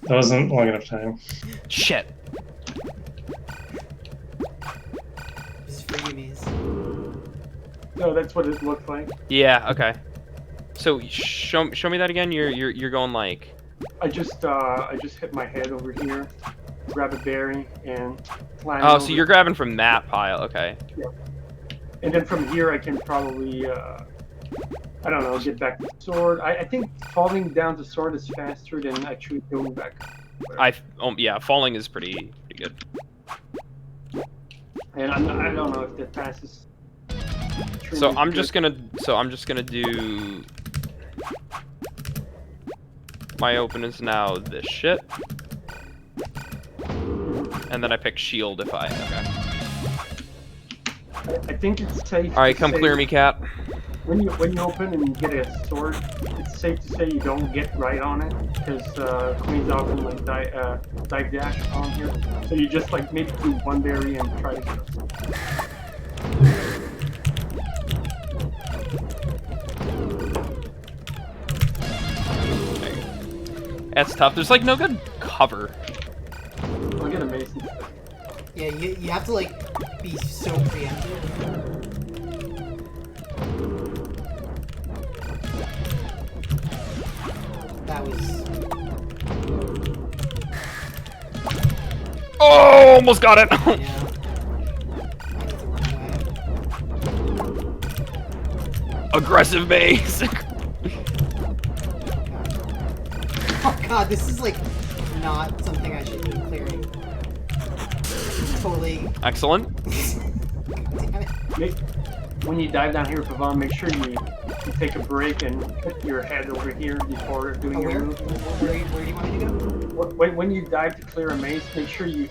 That wasn't long enough time. Shit. This is for you, Mies. No, that's what it looked like. Yeah. Okay. So show me that again. You're going like. I just hit my head over here, grab a berry, and climb Oh, over. so you're grabbing from that pile. Okay. And then from here I can probably, I don't know, get back to the sword. I think falling down the sword is faster than actually going back. Yeah, falling is pretty good. And I don't know if that passes. So I'm just gonna do. My open is now this shit. And then I pick shield if I. Okay. I think it's safe. Alright, to come say clear me, cat. When you open and you get a sword, it's safe to say you don't get right on it because queens often like dive dash on here. So you just like maybe do one berry and try to get a sword. That's tough. There's like no good cover. I'll get a mason. Yeah, you have to like be so preemptive. That was. Oh, almost got it. Yeah. I need to run away. Aggressive base. Oh god, this is like not something I should be clearing. Totally. Excellent. God damn it. When you dive down here, Pavan, make sure you take a break and hit your head over here before doing your Where? move. Where do you want me to go? When you dive to clear a maze, make sure you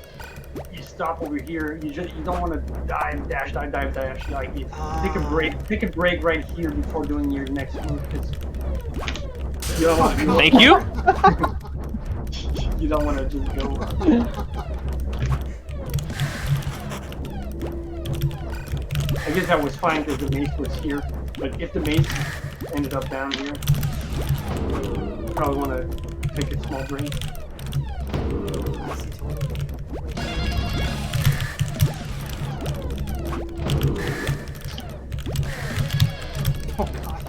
stop over here. You don't want to dive dash. Like you take a break right here before doing your next move. Cause you don't want to. Thank you. You don't want to just go. I guess that was fine because the maze was here. But if the maze ended up down here, you probably want to take a small break. I see, totally. Oh god.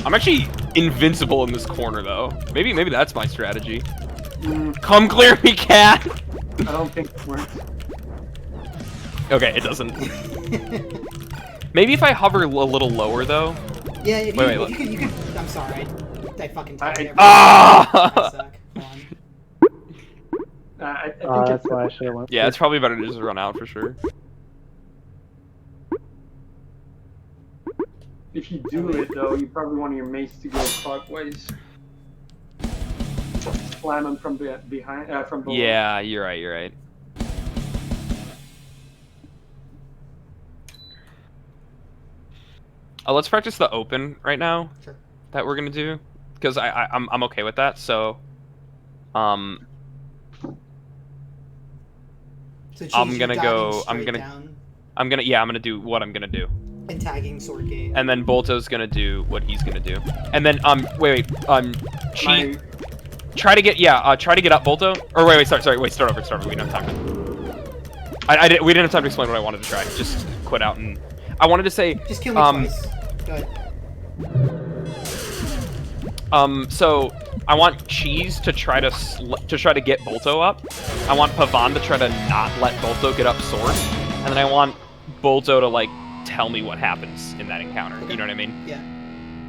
I'm actually invincible in this corner though. Maybe that's my strategy. Mm, Come clear me, cat. I don't think it works. Okay, it doesn't. Maybe if I hover a little lower though. Yeah, if Wait, you could. I'm sorry. I fucking tied everything. Ah! I suck. Come on. I think That's it's why I should have went. Yeah, it's probably better to just run out for sure. if you do it though, you probably want your mace to go clockwise. Slam them from behind, from below. Yeah, you're right. Let's practice the open right now. Sure. That we're gonna do, because I'm okay with that. So, So I'm gonna go. I'm gonna do what I'm gonna do, and tagging sword gate. and then Bolto's gonna do what he's gonna do, and then wait, cheat. Try to get up, Bolto. Or wait, start over. We don't have time to. We didn't have time to explain what I wanted to try. Just quit out and. I wanted to say. Just kill me twice. Go ahead. So I want Cheese to try to get Bolto up. I want Pavan to try to not let Bolto get up sword, and then I want Bolto to like tell me what happens in that encounter. Okay. You know what I mean? Yeah.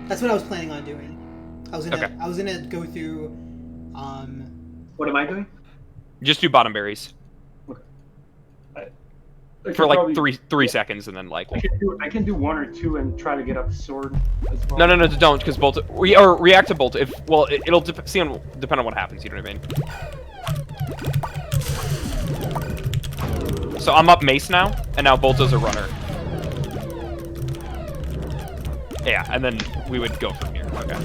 That's what I was planning on doing. I was gonna go through. What am I doing? Just do bottom berries I for could like probably- three seconds, and then like. I can do one or two and try to get up the sword as well. No, don't, because Bolto or react to Bolto. It'll depend on what happens. You know what I mean? So I'm up Mace now, and now Bolto's a runner. Yeah, and then we would go from here. Okay.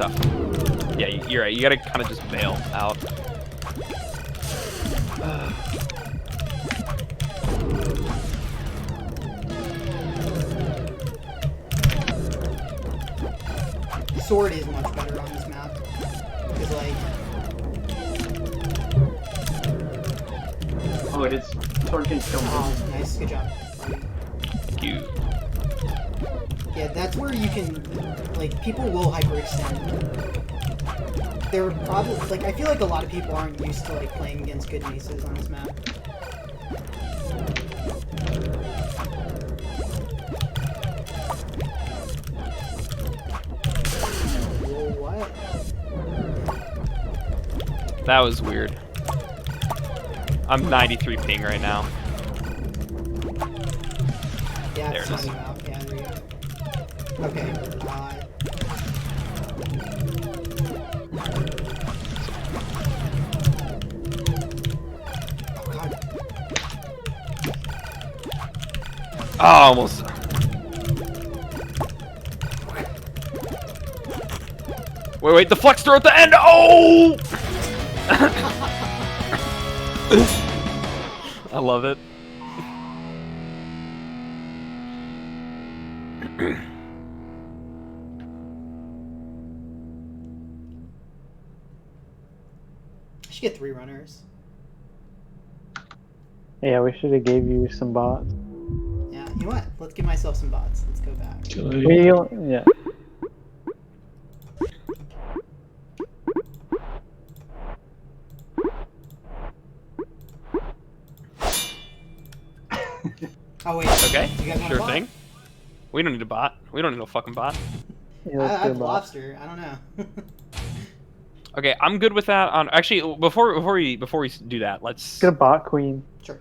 tough. Yeah, you're right. You gotta kind of just bail out. Sword is much better on this map. Because, like... Oh, it is. Sword can kill me. Oh, nice. Good job. Thank you. Yeah, that's where you can... Like, people will hyperextend. There are probably... Like, I feel like a lot of people aren't used to, like, playing against good maces on this map. What? That was weird. I'm 93 ping right now. Yeah, There it's it is. talking about. Yeah, there you go. Okay. Oh god. Oh, almost. Wait, the flex throw at the end. Oh! I love it. I should get 3 runners. Yeah, we should have gave you some bots. Yeah, you know what? Let's give myself some bots. Let's go back. Yeah. Oh wait. Okay, You guys want a sure bot? thing. We don't need a bot. We don't need no fucking bot. Yeah, let's I do a have bot. lobster. I don't know. Okay, I'm good with that. On actually, before we do that, let's. Get a bot queen. Sure.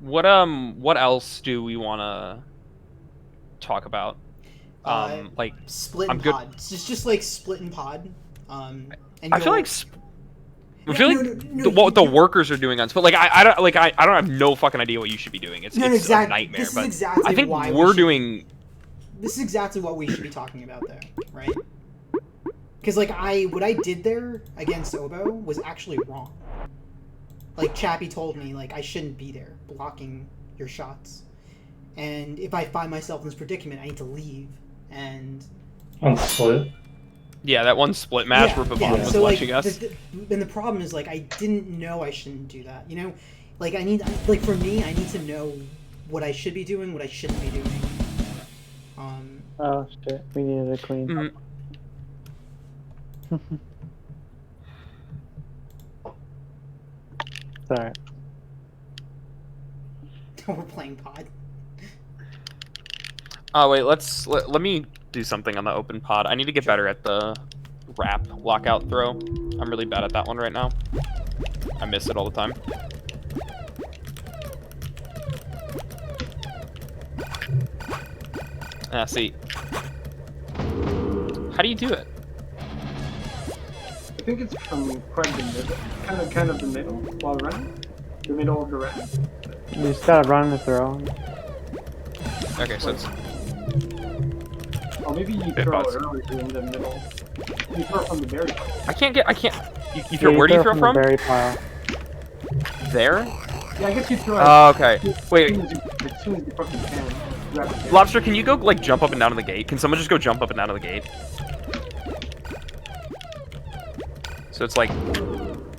What else do we want to talk about? Like Split I'm and good- pod. It's just like split and pod. And I feel you'll- like. I feel like no, what the you- workers are doing on, but like I don't have no fucking idea what you should be doing. It's No, it's exactly. a nightmare. This is But exactly I think why we we're should- doing. This is exactly what we should be talking about there, right? Because like what I did there against Obo was actually wrong. Like Chappie told me, like I shouldn't be there blocking your shots, and if I find myself in this predicament, I need to leave. And On split. Yeah, that one split match where Bavon was so, watching like, us. And the problem is like I didn't know I shouldn't do that. You know, like I need like for me, I need to know what I should be doing, what I shouldn't be doing. Oh shit, we needed a queen. Mhm. Sorry. We're playing pod. Oh wait, let me do something on the open pod. I need to get better at the wrap lockout throw. I'm really bad at that one right now. I miss it all the time. Ah, see. How do you do it? I think it's from quite the middle, kind of the middle while running. The middle of the run. You just gotta run the throw. Okay, so it's Or maybe you Bit throw bots. earlier in the middle. You throw from the berry. I can't. You throw, Yeah, where do you throw the from? berry pile. There? Yeah, I guess you throw Oh, okay. as Wait, soon as you fucking can. Grab it. Lobster, can you go like jump up and down on the gate? Can someone just go jump up and down on the gate? So it's like,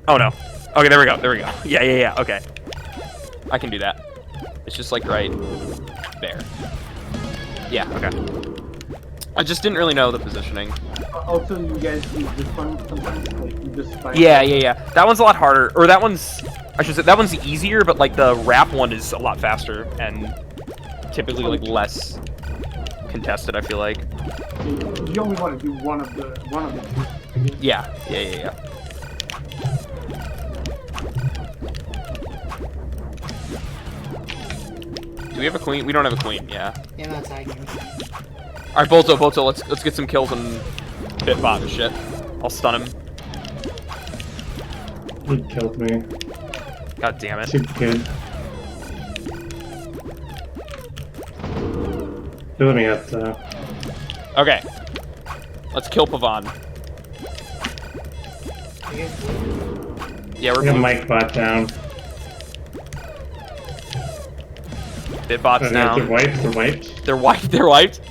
oh no. Okay, there we go. There we go. Yeah. Okay, I can do that. It's just like right there. Yeah. Okay. I just didn't really know the positioning. Also, you guys use this one sometimes. Like you just find Yeah. That one's a lot harder, or that one's. I should say that one's easier, but like the wrap one is a lot faster and typically like less contested. I feel like. You only want to do one of the two. Yeah. Do we have a queen? We don't have a queen. Yeah. Yeah, I'm not tagging him. All right, Bolto. Let's get some kills on Bitbot and shit. I'll stun him. He killed me. God damn it. Too good. They let me out though. Okay. Let's kill Pavon. You guys blue? Yeah, we're I got blue. Mike bot down. Bitbot's They're down. wiped. They're wiped. They're wiped. They're wiped.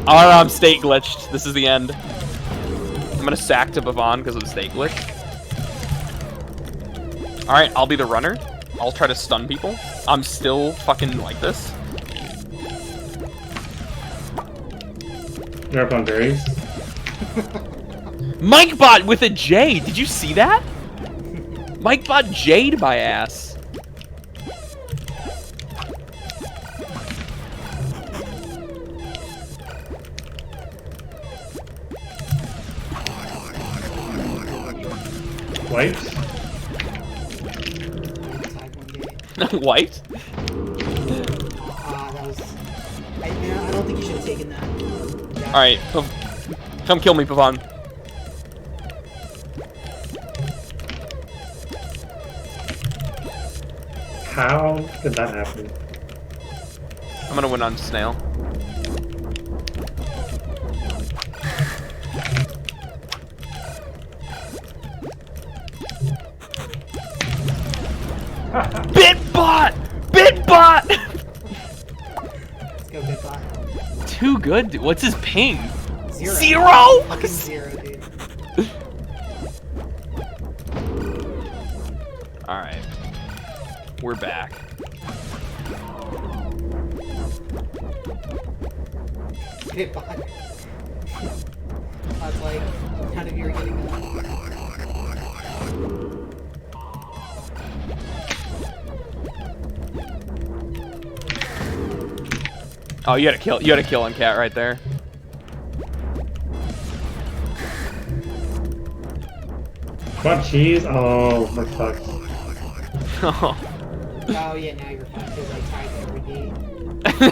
Our state glitched. This is the end. I'm gonna sack to Pavon because of the state glitch. All right, I'll be the runner. I'll try to stun people. I'm still fucking like this. They're up on berries. MikeBot with a J. Did you see that? MikeBot J'd my ass. Wiped. Tag one gate. Wiped? That was. I don't think you should have taken that. Yeah. All right, come kill me, Pavon. How did that happen? I'm gonna win on Snail. Bitbot! Bitbot! Let's go Bitbot. Too good. Dude. What's his ping? Zero. Zero? Fucking zero, dude. All right, we're back. Bitbot. That's like, none of you are getting that. Oh, you had a kill on Cat right there. What cheese? Oh, we're fucked. Oh, Oh yeah, now you're fucked because I tagged every gate.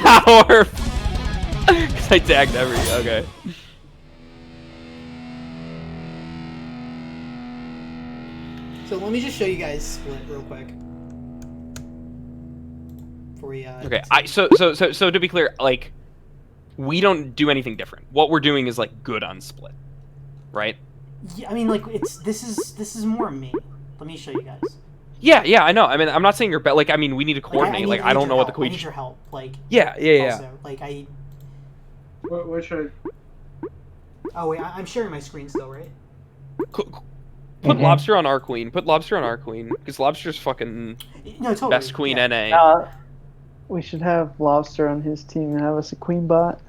now we're. Cause I tagged every. Okay. So let me just show you guys split real quick. Before we, Okay. So to be clear, like, we don't do anything different. What we're doing is like good on split, right? Yeah, I mean, like, this is more me. Let me show you guys. Yeah, I know. I mean, I'm not saying you're bad. Like, I mean, we need to coordinate. Like, I don't know what the I need coach. your help. Like, Yeah. also, like, What should oh wait, I'm sharing my screen still, right? Put Lobster on our queen. Put Lobster on our queen. Because Lobster's fucking No, totally. best queen yeah. NA. We should have Lobster on his team and have us a queen bot.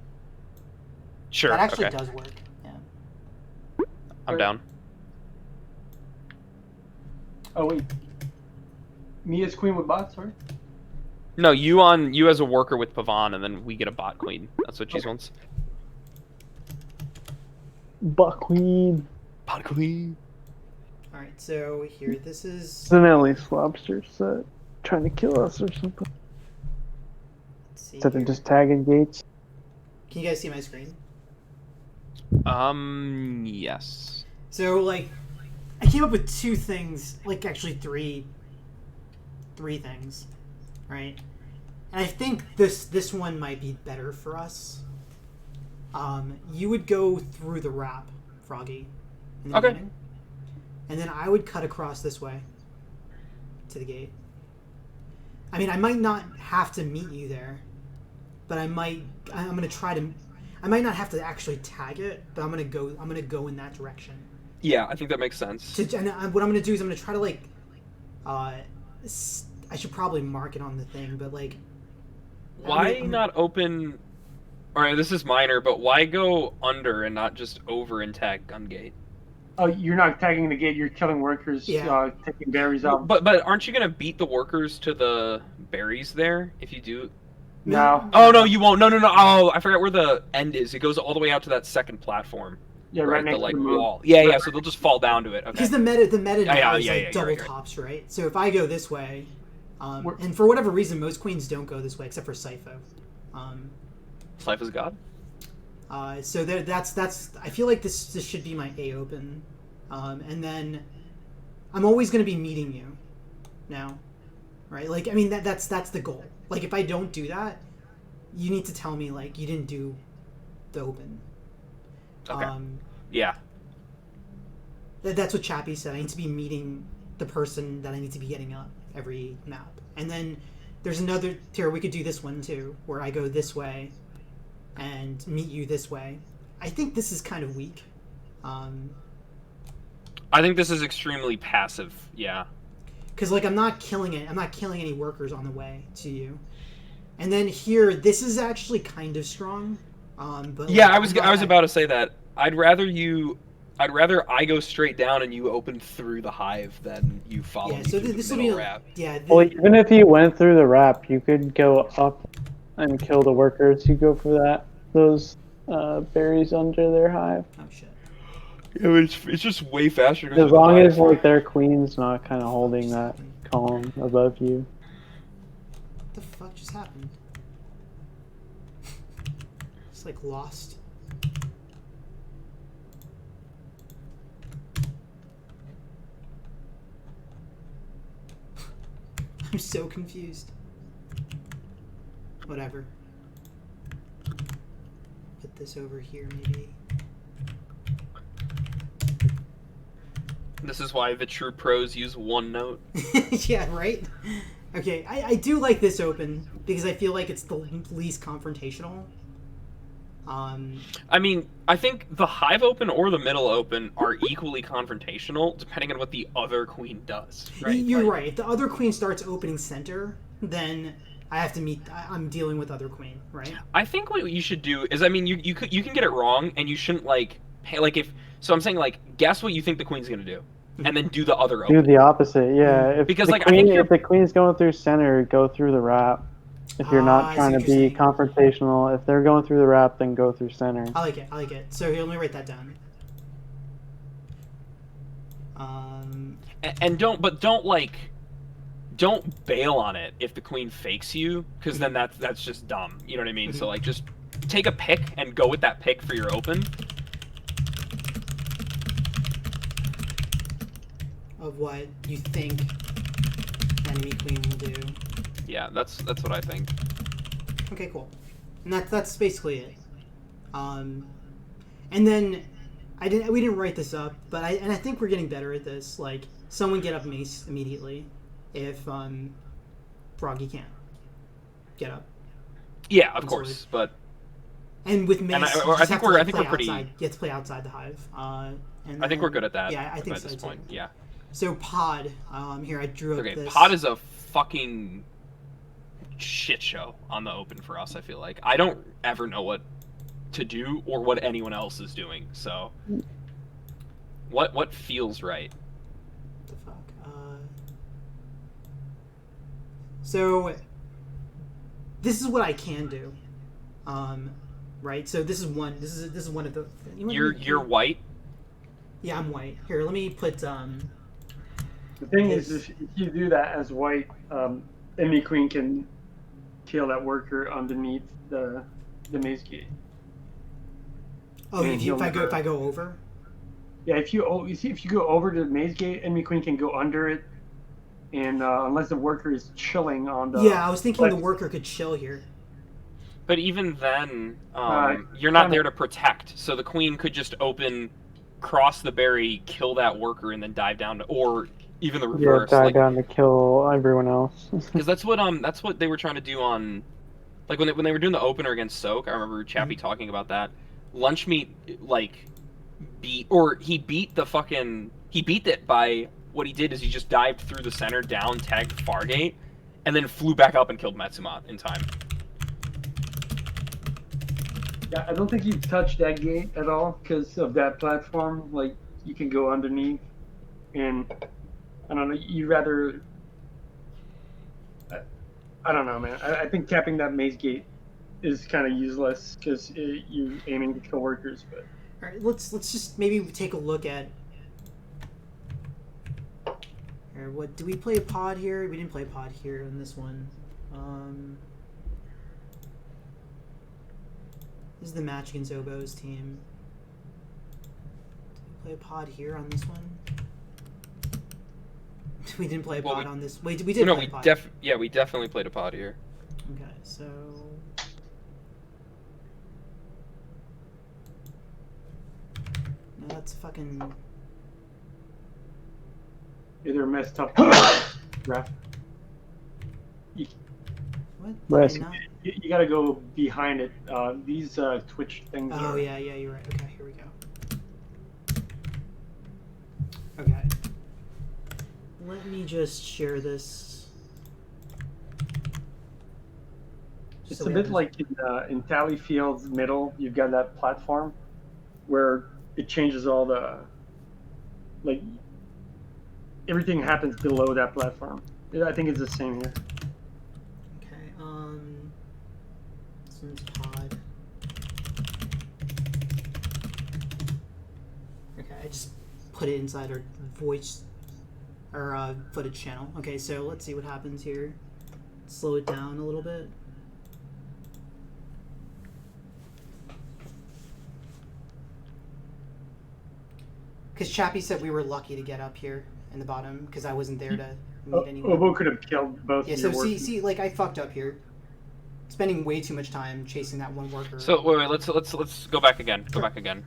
Sure. That actually Okay. does work. Yeah. I'm down. Oh wait. Me as queen with bot, sorry? No, you as a worker with Pavon, and then we get a bot queen. That's what Cheese wants. Bot queen. Bot queen. All right, so here, this is. Then at least Lobster's trying to kill us or something. Let's see Instead of here. just tagging gates. Can you guys see my screen? Yes. So like, I came up with two things, like actually three things, right? And I think this one might be better for us. You would go through the wrap, Froggy, in the Okay. beginning, and then I would cut across this way to the gate. I mean, I might not have to meet you there, but I'm gonna try to. I might not have to actually tag it, but I'm gonna go in that direction. Yeah, I think that makes sense. And what I'm gonna do is I'm gonna try to like, I should probably mark it on the thing, but like, Why not open? Alright, this is minor, but why go under and not just over and tag Gungate? Oh, you're not tagging the gate. You're killing workers. Yeah. Taking berries out. But aren't you gonna beat the workers to the berries there if you do? No. Oh no, you won't. No. Oh, I forgot where the end is. It goes all the way out to that second platform. Yeah, right next the like to the moon. wall. Yeah. So they'll just fall down to it. Okay. because the meta now is yeah, like you're double right, you're right. tops, right? So if I go this way, We're- and for whatever reason, most queens don't go this way except for Sipho. Life is God. So that's I feel like this should be my A open, and then I'm always going to be meeting you now, right? Like, I mean, that's the goal. Like, if I don't do that, you need to tell me like you didn't do the open. Okay. Yeah. That's what Chappie said. I need to be meeting the person that I need to be getting up every map. And then there's another tier. We could do this one too, where I go this way and meet you this way. I think this is kind of weak. I think this is extremely passive. Yeah. Because like I'm not killing it. I'm not killing any workers on the way to you. And then here, this is actually kind of strong. But Yeah, like, I was about to say that. I'd rather I go straight down and you open through the hive than you follow Yeah, me so through this the will middle be wrap. yeah. Well, even if you went through the wrap, you could go up and kill the workers who go for those berries under their hive. Oh shit. Yeah, but it's just way faster. to go As through the long hive. as like their queen's not kind of holding that column above you. What the fuck just happened? It's like lost. I'm so confused. Whatever. Put this over here, maybe. This is why the true pros use OneNote. Yeah, right? Okay, I do like this open because I feel like it's the least confrontational. I mean, I think the hive open or the middle open are equally confrontational, depending on what the other queen does. Right? You're Like, right. If the other queen starts opening center, then I have to meet. I'm dealing with other queen, right? I think what you should do is, I mean, you can get it wrong, and you shouldn't if. So I'm saying guess what you think the queen's gonna do, and then do the other open. Do the opposite, yeah. If Because, the like, I queen, think if the queen's going through center, go through the wrap. If you're I not see trying to what you're be saying. confrontational, if they're going through the wrap, then go through center. I like it. I like it. So here, let me write that down. And don't bail on it if the queen fakes you, because then that's just dumb. You know what I mean? So like, just take a pick and go with that pick for your open. Of what you think enemy queen will do. Yeah, that's what I think. Okay, cool. And that's basically it. And then we didn't write this up, but I think we're getting better at this. Like, someone get up Mace immediately if Froggy can't get up. Yeah, of course, but And with Mace, And I you just think have to, we're- like, I think play we're pretty- outside. You have to play outside the hive. And I think then- we're good at that. Yeah, I think at so this too. point. Yeah. So pod, here I drew up Okay, this. pod is a fucking shit show on the open for us. I feel like I don't ever know what to do or what anyone else is doing. So, what feels right? What the fuck? So this is what I can do. Right. So this is one. This is one of the. You're white. Yeah, I'm white. Here, let me put. The thing is, if you do that as white, enemy queen can kill that worker underneath the maze gate. Oh, And if I go over. Yeah, if you go over to the maze gate, enemy queen can go under it, and unless the worker is chilling on the. Yeah, I was thinking like- the worker could chill here. But even then, you're not kinda- there to protect. So the queen could just open, cross the berry, kill that worker, and then dive down, or even the Yeah, reverse. die Like, down to kill everyone else. because that's what they were trying to do on, like when they were doing the opener against Soak. I remember Chappie talking about that. Lunchmeat beat it by what he did is he just dived through the center, down, tagged Fargate, and then flew back up and killed Metsumat in time. Yeah, I don't think you touch that gate at all because of that platform. Like, you can go underneath, and I don't know. You rather. I don't know, man. I think tapping that maze gate is kind of useless because you aiming to kill workers. But All right, let's just maybe take a look at. Or what do we play a pod here? We didn't play a pod here in this one. This is the match against Obo's team. Did we play a pod here on this one? We didn't play a pod on this. Wait, we did No, play we a pod. we definitely played a pod here. Okay, so. No, That's fucking. Either messed up. Ref. What? Rest. Did I not- You gotta go behind it. These Twitch things. Oh are... yeah, you're right. Okay, here we go. Okay. Let me just share this. It's So a we bit have- like in Tallyfield's middle, you've got that platform where it changes all the, like, everything happens below that platform. I think it's the same here. Okay, since pod. Okay, I just put it inside our voice or footage channel. Okay, so let's see what happens here. Slow it down a little bit. Because Chappie said we were lucky to get up here in the bottom because I wasn't there to meet anyone. Obo could have killed both Yeah, of so your workers. see, like I fucked up here, spending way too much time chasing that one worker. So wait, let's go back again. Go back again.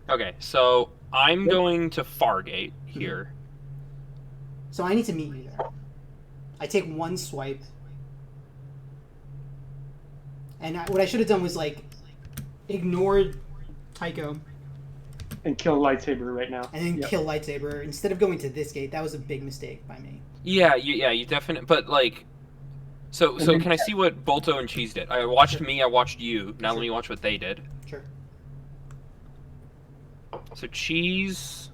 Okay, so I'm going to Fargate here. So I need to meet you there. I take one swipe, and what I should have done was like ignore Tycho And kill Lightsaber right now. and then Yep. kill Lightsaber instead of going to this gate. That was a big mistake by me. Yeah, you definitely. But like, so can I see what Bolto and Cheese did? I watched me. I watched you. Now let me watch what they did. Sure. So Cheese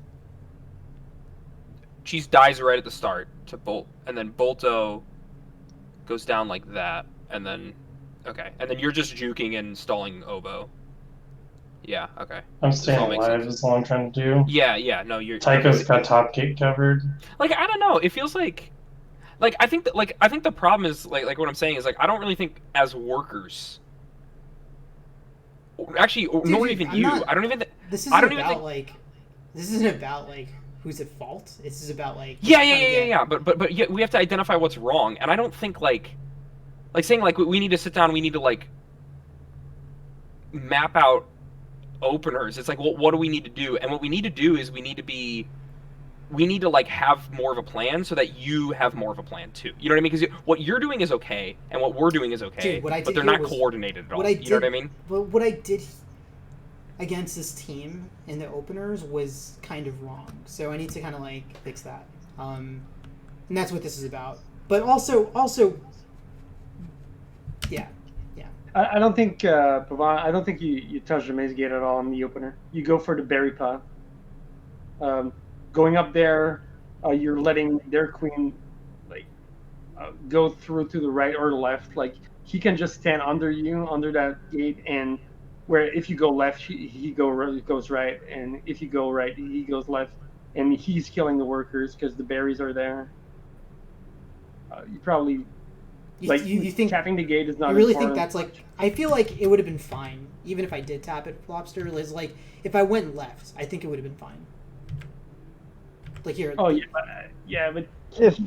dies right at the start to Bolt, and then Bolto goes down like that, and then okay, and then you're just juking and stalling Obo. Yeah, okay. I'm This all staying makes alive sense. is all I'm trying to do. Yeah, no, you're. Tycho's got top gate covered. Like I don't know. It feels like I think that I think the problem is like what I'm saying is like I don't really think as workers. Actually, nor dude, even I'm you. not- I don't even. This I isn't don't even about think- like. This isn't about like who's at fault. This is about like. Yeah. trying to get- But yeah, we have to identify what's wrong, and I don't think like saying like we need to sit down. We need to like map out openers. It's like, well, what do we need to do? And what we need to do is we need to like have more of a plan so that you have more of a plan too. You know what I mean? Because what you're doing is okay, and what we're doing is okay, Dude, what I but did they're here not was- coordinated at all. what I You know what I did- mean? But what I did against this team in the openers was kind of wrong. So I need to kind of like fix that. And that's what this is about. But also, yeah. I don't think, Pavan, I don't think you touched the maze gate at all in the opener. You go for the berry path. Going up there, you're letting their queen like go through to the right or the left. Like he can just stand under you, under that gate, and where if you go left, he goes right, and if you go right, he goes left, and he's killing the workers because the berries are there. You probably. Like You think tapping the gate is not. you really think important. that's like? I feel like it would have been fine even if I did tap it, Lobster. Is like if I went left, I think it would have been fine. Like here. Oh yeah, but If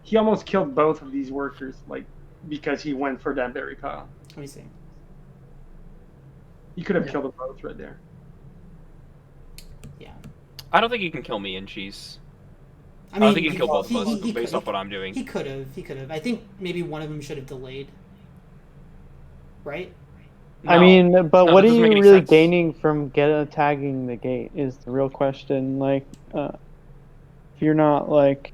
he almost killed both of these workers, like because he went for that berry pile. Let me see. He could have Yeah. killed them both right there. Yeah. I don't think you can kill me and Cheese. I I don't think you can kill both of us he based could- off what I'm doing. He could have. He could have. I think maybe one of them should have delayed. Right. I No. mean, but No, what that are doesn't you make any really sense. gaining from tagging the gate is the real question. Like, if you're not like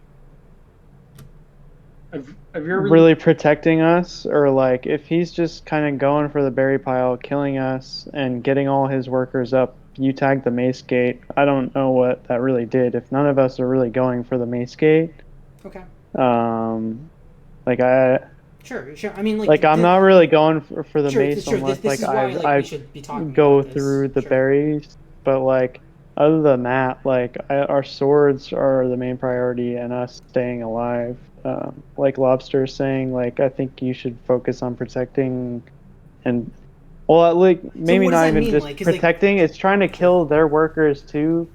Have you ever really protecting us, or like if he's just kind of going for the berry pile, killing us and getting all his workers up, you tag the mace gate. I don't know what that really did. If none of us are really going for the mace gate, Okay. like I Sure. I mean, like I'm not really going for the Sure, mace sure. unless This like is why, we I should be talking go about this. through the Sure. berries. But like other than that, like our swords are the main priority, and us staying alive. Like Lobster is saying, like I think you should focus on protecting, and well, like maybe what does not that even mean? just Like, 'cause, like- protecting. It's trying to kill their workers too.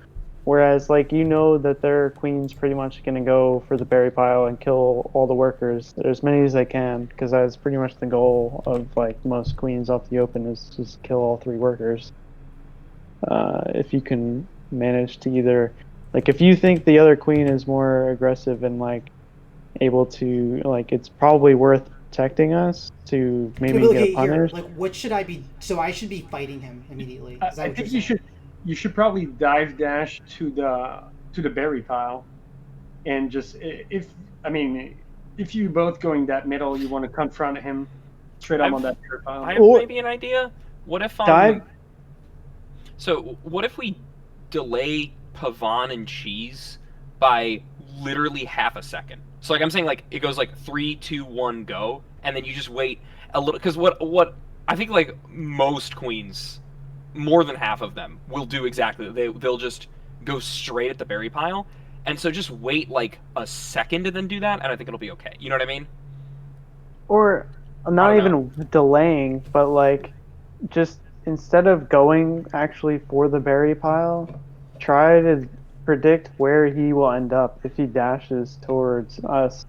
Whereas, like, you know that their queen's pretty much going to go for the berry pile and kill all the workers, as many as they can, because that's pretty much the goal of, like, most queens off the open is just kill all 3 workers. If you can manage to either, like, if you think the other queen is more aggressive and like able to, like, it's probably worth protecting us to maybe but look get here, punished. like, what should I be? So I should be fighting him immediately. Is that I what you're think you saying? should probably dive dash to the berry pile, and just if you both going that middle, you want to confront him straight up on that berry pile. I have Or- maybe an idea. What if Dive. So what if we delay Pavan and Cheese by literally half a second? So like I'm saying, like it goes like 3, 2, 1, go, and then you just wait a little. Because what I think like most queens, more than half of them will do exactly. They'll just go straight at the berry pile, and so just wait like a second and then do that, and I think it'll be okay. You know what I mean? Or I not don't even delaying, but like just instead of going actually for the berry pile, try to predict where he will end up if he dashes towards us.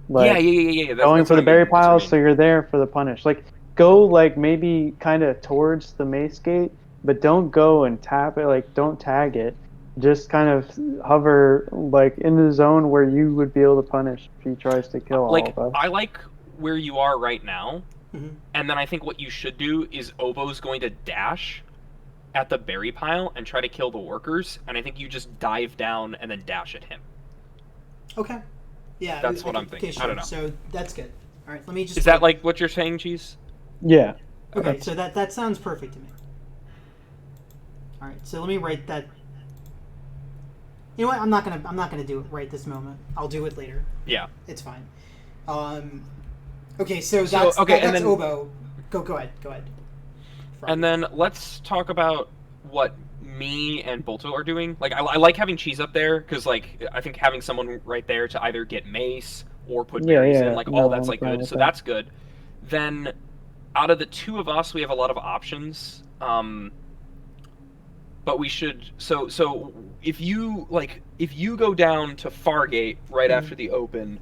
Like, yeah. going That's for what the I berry mean, that's what I pile, mean. so you're there for the punish. Like, go like maybe kind of towards the mace gate, but don't go and tap it. Like, don't tag it. Just kind of hover like in the zone where you would be able to punish if he tries to kill all Like of us. I like where you are right now, Mhm. and then I think what you should do is Obo's going to dash at the berry pile and try to kill the workers, and I think you just dive down and then dash at him. Okay. Yeah. That's what I'm okay, thinking. sure. I don't know. So that's good. All right. Let me just. Is that like what you're saying, Cheese? Yeah. Okay. So that sounds perfect to me. All right. So let me write that. You know what? I'm not gonna do it right this moment. I'll do it later. Yeah. It's fine. Okay. So So, that's okay, and that's then- Obo. Go ahead. Go ahead. And then let's talk about what me and Bolto are doing. Like, I like having Cheese up there because, like, I think having someone right there to either get mace or put Yeah, berries yeah, in, like, no, all that's I'm like fine good. with So that. that's good. Then, out of the two of us, we have a lot of options. But we should so if you go down to Fargate right Mhm. after the open,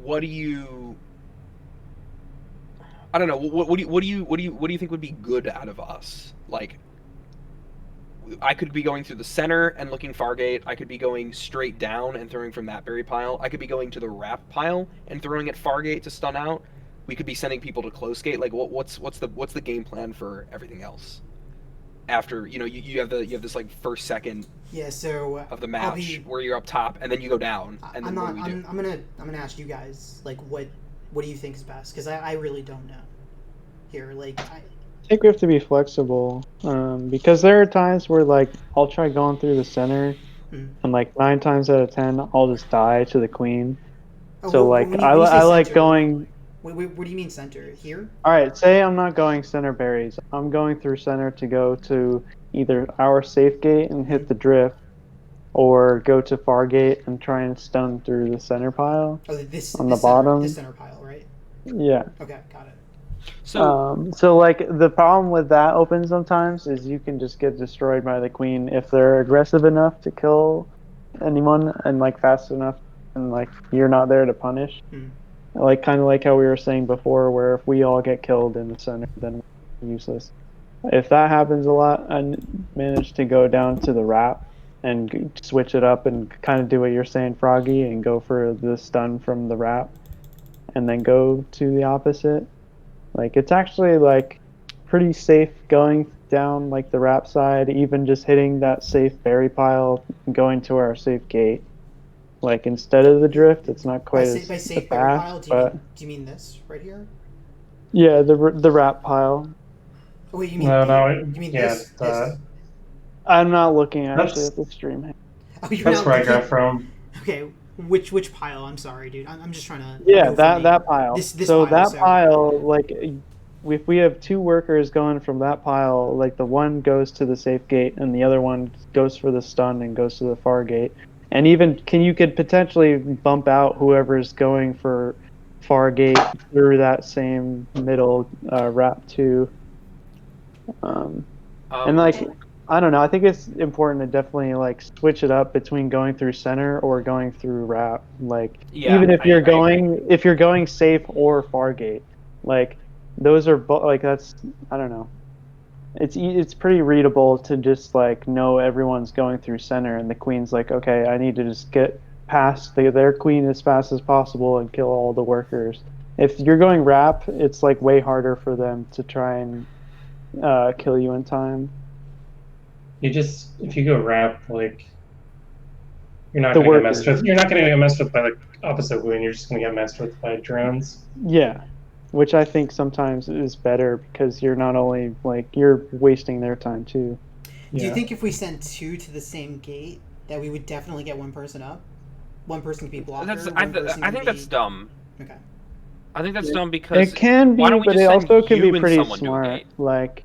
what do you? I don't know. What do you think would be good out of us? Like, I could be going through the center and looking Fargate. I could be going straight down and throwing from that berry pile. I could be going to the wrap pile and throwing at Fargate to stun out. We could be sending people to close gate. Like, what's the game plan for everything else? After you have this like first second Yeah. So of the I'll match be- where you're up top and then you go down and then I'm what not. do we do? I'm gonna ask you guys like what do you think is best? Because I really don't know. Here, like I think we have to be flexible because there are times where like I'll try going through the center, Mhm. and like 9 times out of 10 I'll just die to the queen. Oh, So well, like when you say I like center, going. What do you mean center? Here? All right, say I'm not going center berries. I'm going through center to go to either our safe gate and hit the drift, or go to far gate and try and stun through the center pile. Oh, this On this the center, bottom? this center pile, right? Yeah. Okay, got it. So Like the problem with that open sometimes is you can just get destroyed by the queen if they're aggressive enough to kill anyone and like fast enough and like you're not there to punish. Hmm. Like kind of like how we were saying before, where if we all get killed in the center, then we're useless. If that happens a lot, I manage to go down to the wrap and switch it up and kind of do what you're saying, Froggy, and go for the stun from the wrap, and then go to the opposite. Like it's actually like pretty safe going down like the wrap side, even just hitting that safe berry pile and going to our safe gate. Like instead of the drift, it's not quite as By safe berry fast, pile, but do you mean this right here? yeah, the wrap pile. Oh, wait, you mean No, you mean yeah, this? This? I'm not looking actually That's- at the stream. Oh, you're That's not where I looking- got from. Okay, which pile? I'm sorry, dude. I'm just trying to. Yeah, know for that me. that pile. This So pile, that pile, like, if we have two workers going from that pile, like the one goes to the safe gate and the other one goes for the stun and goes to the far gate. And even you could potentially bump out whoever's going for far gate through that same middle wrap too. And like I don't know, I think it's important to definitely like switch it up between going through center or going through wrap. Like Yeah, even if I you're agree. if you're going safe or far gate, like those are like that's I don't know. it's pretty readable to just like know everyone's going through center, and the queen's like, okay, I need to just get past their queen as fast as possible and kill all the workers. If you're going wrap, it's like way harder for them to try and kill you in time. If you go wrap, like, you're not The gonna get messed workers. with. You're not gonna get messed with by the opposite queen. You're just gonna get messed with by drones. Yeah, which I think sometimes is better because you're not only like you're wasting their time too. Do you Yeah. think if we sent 2 to the same gate that we would definitely get one person up? One person could be blocker. I think that's dumb. Okay. I think that's dumb because It can be, why don't we but just it send also can you be and pretty someone to a smart. gate? Like,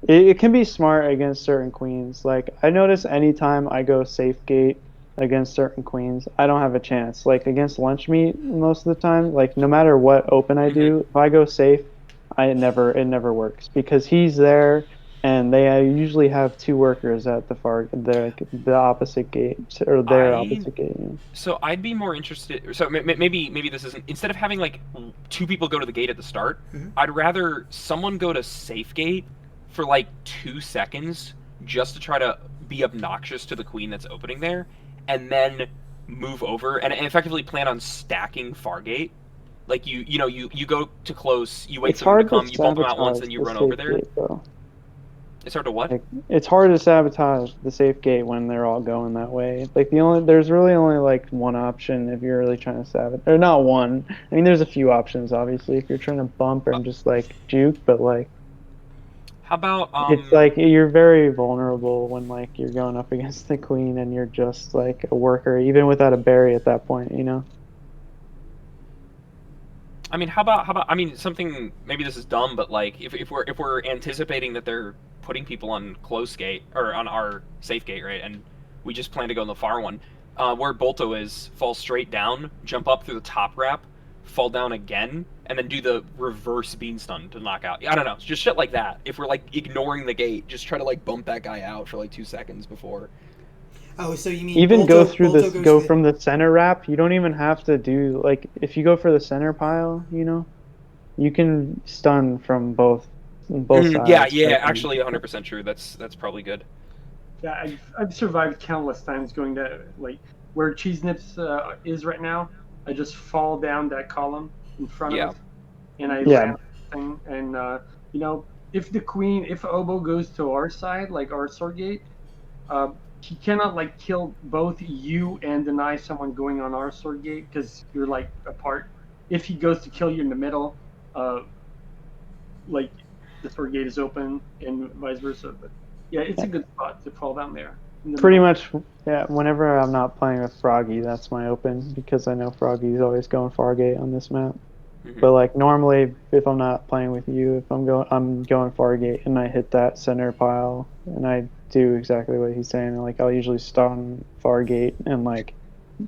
it can be smart against certain queens. Like, I notice anytime I go safe gate against certain queens, I don't have a chance. Like, against lunch meat, most of the time, like, no matter what open I do, if I go safe, it never works because he's there, and they usually have 2 workers at the opposite gate or their opposite gate. Yeah. So I'd be more interested. So maybe this isn't. Instead of having like 2 people go to the gate at the start, Mhm. I'd rather someone go to safe gate for like 2 seconds just to try to be obnoxious to the queen that's opening there, and then move over and effectively plan on stacking Fargate. Like you go to close, you wait It's for them hard to come, to you bump them out once, sabotage then you the run over safe there. gate, though. It's hard to what? Like, it's hard to sabotage the safe gate when they're all going that way. Like there's really only like one option if you're really trying to sabotage, or not one. I mean, there's a few options obviously if you're trying to bump and just like juke, but like How about it's like you're very vulnerable when like you're going up against the queen and you're just like a worker, even without a berry at that point, you know. I mean, how about I mean something, maybe this is dumb, but like if we're anticipating that they're putting people on close gate or on our safe gate, right? And we just plan to go in the far one, where Bolto is, fall straight down, jump up through the top wrap, fall down again, and then do the reverse bean stun to knock out. I don't know, just shit like that. If we're like ignoring the gate, just try to like bump that guy out for like 2 seconds before. Oh, so you mean Even go through Bolto this, goes from the center wrap. You don't even have to do like if you go for the center pile, you know, you can stun from both sides. Yeah, Like, actually 100% true. That's probably good. Yeah, I've survived countless times going to like where Cheese Nips is right now. I just fall down that column in front of it, and I land the thing. And you know, if Obo goes to our side, like our sword gate, he cannot like kill both you and deny someone going on our sword gate because you're like apart. If he goes to kill you in the middle, like the sword gate is open and vice versa. But yeah, it's a good spot to fall down there. Pretty much, yeah. Whenever I'm not playing with Froggy, that's my open because I know Froggy's always going Fargate on this map. But like normally, if I'm not playing with you, if I'm going Fargate and I hit that center pile and I do exactly what he's saying. Like I'll usually stun Fargate and like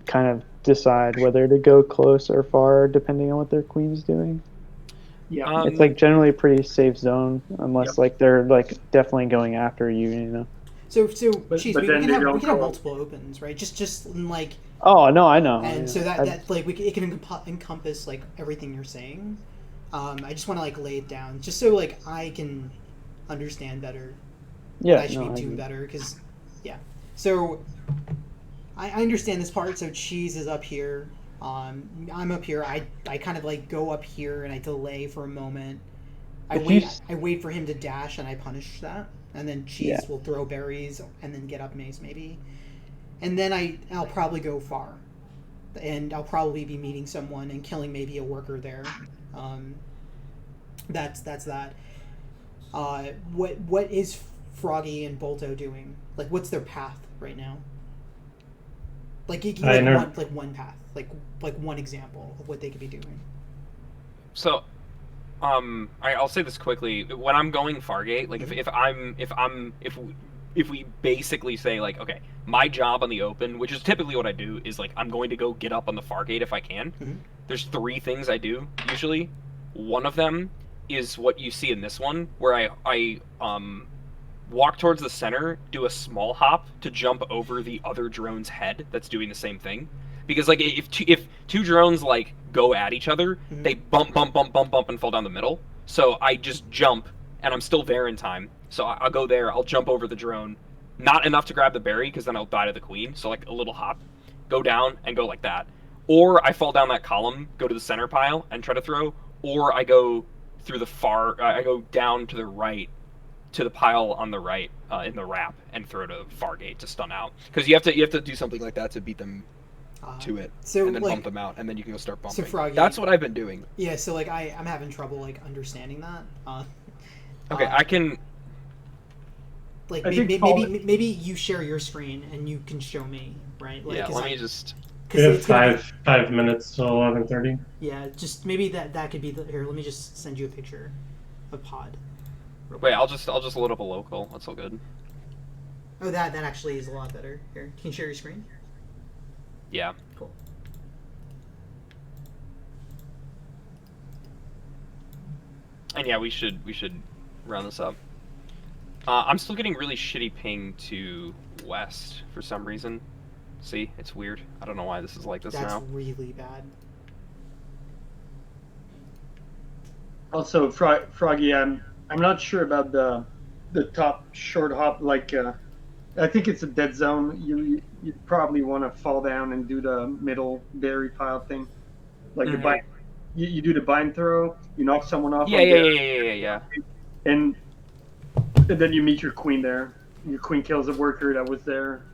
kind of decide whether to go close or far depending on what their queen's doing. Yeah, It's like generally a pretty safe zone unless like they're like definitely going after you, you know. So But Cheese, then we they can have don't go- multiple opens, right? Just in, like, Oh no, I know. and so I- that like it can encompass like everything you're saying. I just want to like lay it down just so like I can understand better. yeah, I should no, be I doing agree. better because, yeah. So I understand this part. So Cheese is up here. I'm up here. I kind of like go up here and I delay for a moment. I If you wait for him to dash and I punish that, and then Cheese Yeah. will throw berries and then get up mace maybe, and then I'll probably go far, and I'll probably be meeting someone and killing maybe a worker there. That's that. What is Froggy and Bolto doing? Like, what's their path right now? Like, one path, like one example of what they could be doing. So, I'll say this quickly. When I'm going Fargate, like if we basically say like, okay, my job on the open, which is typically what I do, is like I'm going to go get up on the Fargate if I can. Mhm. There's 3 things I do usually. One of them is what you see in this one, where I walk towards the center, do a small hop to jump over the other drone's head that's doing the same thing. Because like if two drones like go at each other, Mhm. they bump and fall down the middle. So I just jump and I'm still there in time. So I'll go there. I'll jump over the drone. Not enough to grab the berry because then I'll die to the queen. So like a little hop, go down and go like that. Or I fall down that column, go to the center pile and try to throw. Or I go through the I go down to the right, to the pile on the right in the wrap and throw to Fargate to stun out. Because you have to do something like that to beat them to it, So and then like, bump them out, and then you can go start bumping. so Froggy, That's what I've been doing. yeah. So like I'm having trouble like understanding that. Okay, I can. Like I think maybe you share your screen and you can show me, right? Like, Yeah, 'cause let I- me just. 'cause We have it's gonna be- 5 minutes till 11:30. Yeah, just maybe that could be the here. Let me just send you a picture of Pod. real Wait, quick. I'll just load up a local. That's all good. Oh, that actually is a lot better. Here, can you share your screen? Yeah. Cool. And yeah, we should round this up. I'm still getting really shitty ping to west for some reason. See, it's weird. I don't know why this is like this That's now. really bad. Also, Froggy, I'm not sure about the top short hop. Like, I think it's a dead zone. You probably want to fall down and do the middle berry pile thing. Like the Mhm. bind, you do the bind throw. You knock someone off. Yeah, on yeah, there, yeah, yeah, yeah, yeah. And then you meet your queen there. Your queen kills a worker that was there.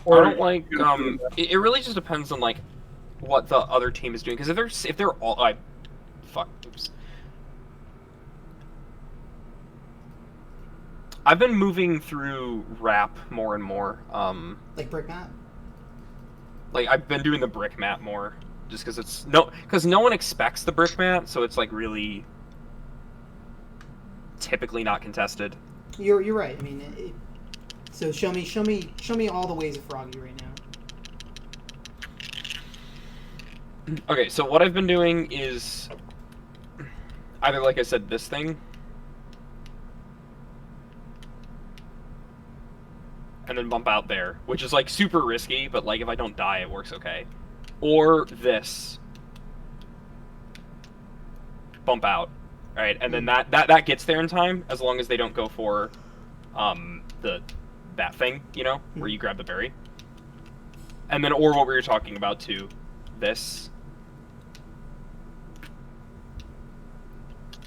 I don't like. It really just depends on like what the other team is doing. Because if they're all, fuck. Oops. I've been moving through rap more and more. Like brick map. Like I've been doing the brick mat more, just because no one expects the brick mat, so it's like really typically not contested. You're right. I mean, so show me all the ways of Froggy right now. Okay, so what I've been doing is either, like I said, this thing, and then bump out there, which is like super risky, but like if I don't die, it works okay. Or this, bump out, right? And then that gets there in time, as long as they don't go for that thing, you know, where you grab the berry. And then, or what we were talking about too, this,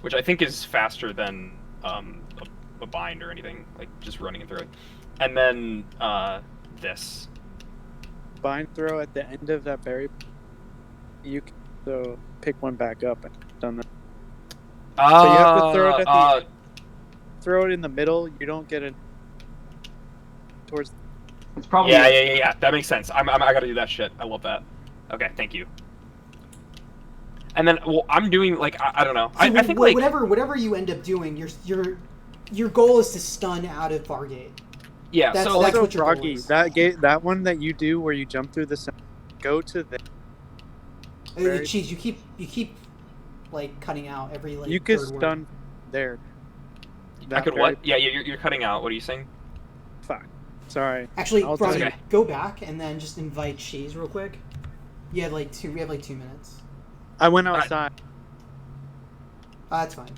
which I think is faster than a bind or anything, like just running it through it. And then this. Bind throw at the end of that berry. You can so pick one back up and done that. So you have to throw it at throw it in the middle. You don't get it towards. It's probably Yeah. That makes sense. I gotta do that shit. I love that. Okay, thank you. And then, well, I'm doing like I don't know. So I think like whatever you end up doing, your goal is to stun out of Fargate. yeah. that's- So like that's Also, what your goal Froggy, is. that one that you do where you jump through the center, go to the. Very- Jeez, you keep like cutting out every like. You could third word. stun there. I That could berry- what? Yeah, you're cutting out. What are you saying? Fuck. Sorry. Actually, I'll Froggy, tell you. go back and then just invite Cheese real quick. We have like 2 minutes. I went outside. That's fine.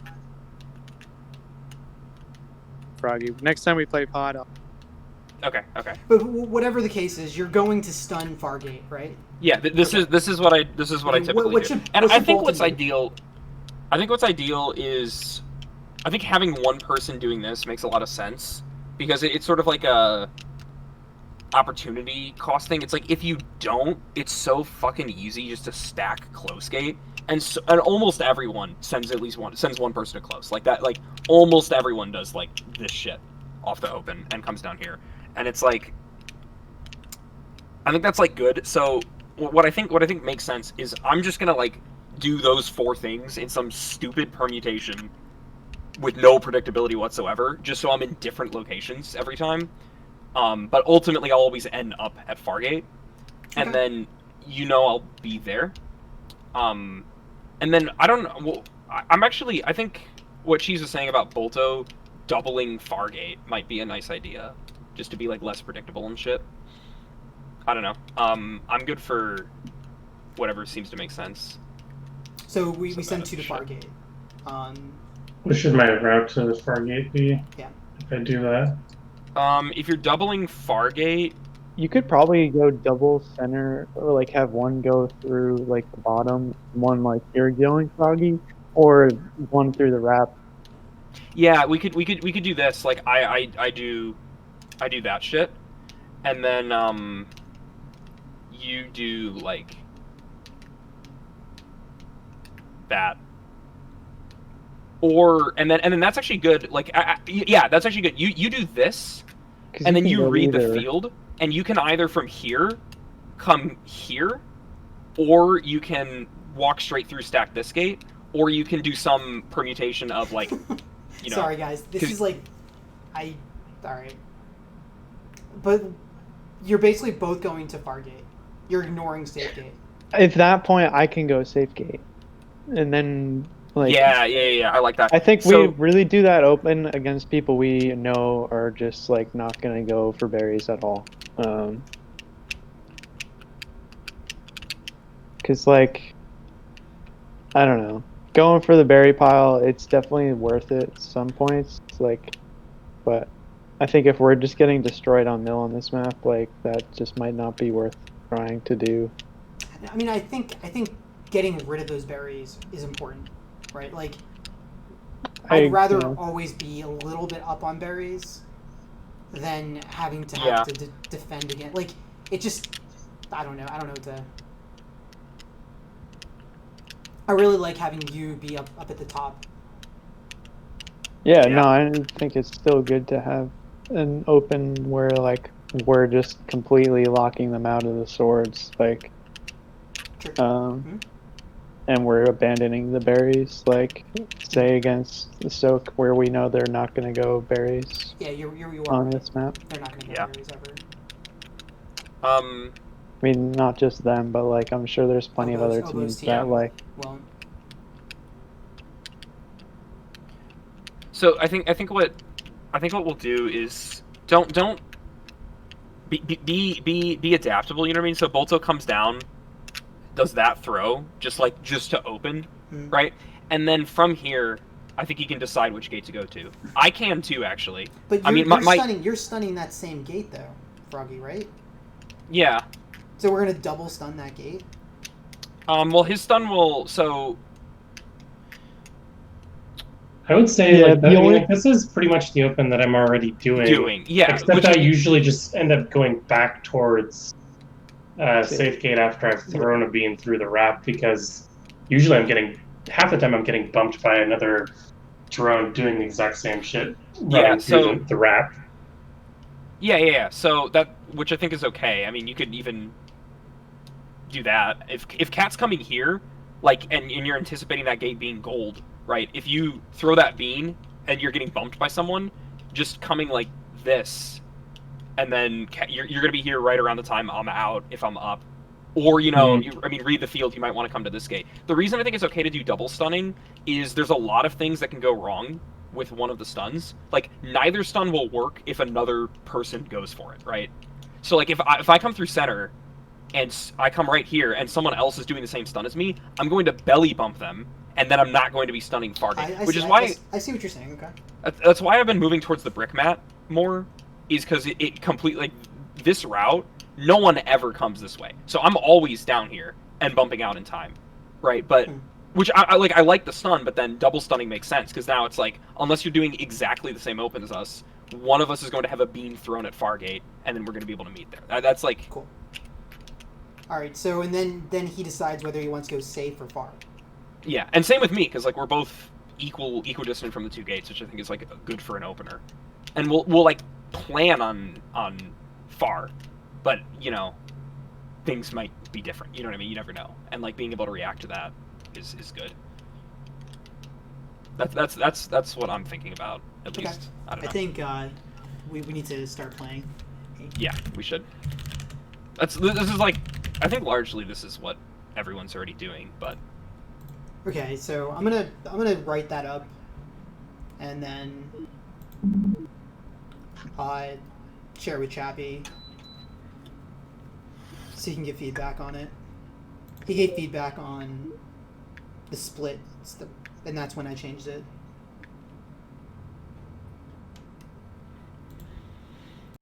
Froggy. Next time we play pod, Okay. But whatever the case is, you're going to stun Fargate, right? Yeah, this is what I Okay, typically what do. should- And what I should think Bolton what's do? ideal. I think what's ideal is, I think having one person doing this makes a lot of sense, because it's sort of like a opportunity cost thing. It's like if you don't, it's so fucking easy just to stack close gate, and almost everyone sends one person to close like that. Like almost everyone does like this shit off the open and comes down here, and it's like, I think that's like good. So what I think makes sense is I'm just gonna like do those 4 things in some stupid permutation with no predictability whatsoever, just so I'm in different locations every time. But ultimately, I'll always end up at Fargate, and then I'll be there. And then I don't know. Well, I think what Cheese was saying about Bolto doubling Fargate might be a nice idea, just to be like less predictable and shit. I don't know. I'm good for whatever seems to make sense. So we So send bad 2 to shit. Fargate. What should my route to the Fargate be? Yeah. If I do that. If you're doubling Fargate, You could probably go double center, or like have one go through like the bottom, one like you're going Froggy, or one through the wrap. yeah, we could do this. Like I do that shit, and then you do like that. Or and then that's actually good. Like yeah, that's actually good. You do this, 'Cause and then can you go read the either. field, and you can either from here come here, or you can walk straight through, stack this gate, or you can do some permutation of like, you know. Sorry, guys. This 'cause- is like, alright. But you're basically both going to Fargate. You're ignoring Safe Gate. At that point, I can go safe gate, and then like yeah, I like that. I think So- we really do that open against people we know are just like not gonna go for berries at all. Cause like, I don't know, going for the berry pile, it's definitely worth it at some points. Like, but I think if we're just getting destroyed on mill on this map, like that just might not be worth trying to do. I mean, I think getting rid of those berries is important, right? Like, I'd rather yeah. always be a little bit up on berries than having to Yeah. have to defend again. Like, it just, I don't know what to. I really like having you be up at the top. Yeah, Yeah. no, I think it's still good to have an open where like we're just completely locking them out of the swords, like, Sure. um, and we're abandoning the berries, like, say against the soak where we know they're not gonna go berries Yeah, you are on right. this map. They're not going to go Yeah. berries ever. Um, I mean, not just them, but like I'm sure there's plenty of other Oboes teams too. that like. Well, so I think what we'll do is don't be adaptable. You know what I mean? So Bolto comes down, does that throw just to open, Hmm. right? And then from here, I think he can decide which gate to go to. I can too, actually. but you're, I mean, you're stunning that same gate though, Froggy, right? yeah. So we're gonna double stun that gate. Well, his stun will so. I would say Yeah, like, the I mean, only- like this is pretty much the open that I'm already doing. Yeah, Except which I is- usually just end up going back towards safe gate after I've thrown a bean through the wrap because usually half the time I'm getting bumped by another drone doing the exact same shit running through the wrap. Yeah. So that, which I think is okay. I mean, you could even do that if Cat's coming here, like, and you're anticipating that gate being gold, right? If you throw that bean and you're getting bumped by someone, just coming like this, and then you're gonna be here right around the time I'm out if I'm up, or read the field. You might want to come to this gate. The reason I think it's okay to do double stunning is there's a lot of things that can go wrong with one of the stuns. Like, neither stun will work if another person goes for it, right? So like if I come through center and I come right here and someone else is doing the same stun as me, I'm going to belly bump them, and then I'm not going to be stunning Fargate, which is why I see what you're saying. Okay. that's why I've been moving towards the brick mat more, is because it completely, like, this route, no one ever comes this way, so I'm always down here and bumping out in time, right? But which I like the stun, but then double stunning makes sense because now it's like, unless you're doing exactly the same open as us, one of us is going to have a beam thrown at Fargate, and then we're going to be able to meet there. That's like Cool. All right. So and then he decides whether he wants to go safe or far. yeah, and same with me because like we're both equidistant from the two gates, which I think is like good for an opener, and we'll like plan on far, but things might be different. You know what I mean? You never know, and like being able to react to that is good. That's what I'm thinking about, at Okay. least. I don't I know. think we need to start playing. Yeah, we should. This is like, I think largely this is what everyone's already doing, but Okay. So I'm gonna write that up, and then share with Chappie so he can give feedback on it. He gave feedback on the split, and that's when I changed it.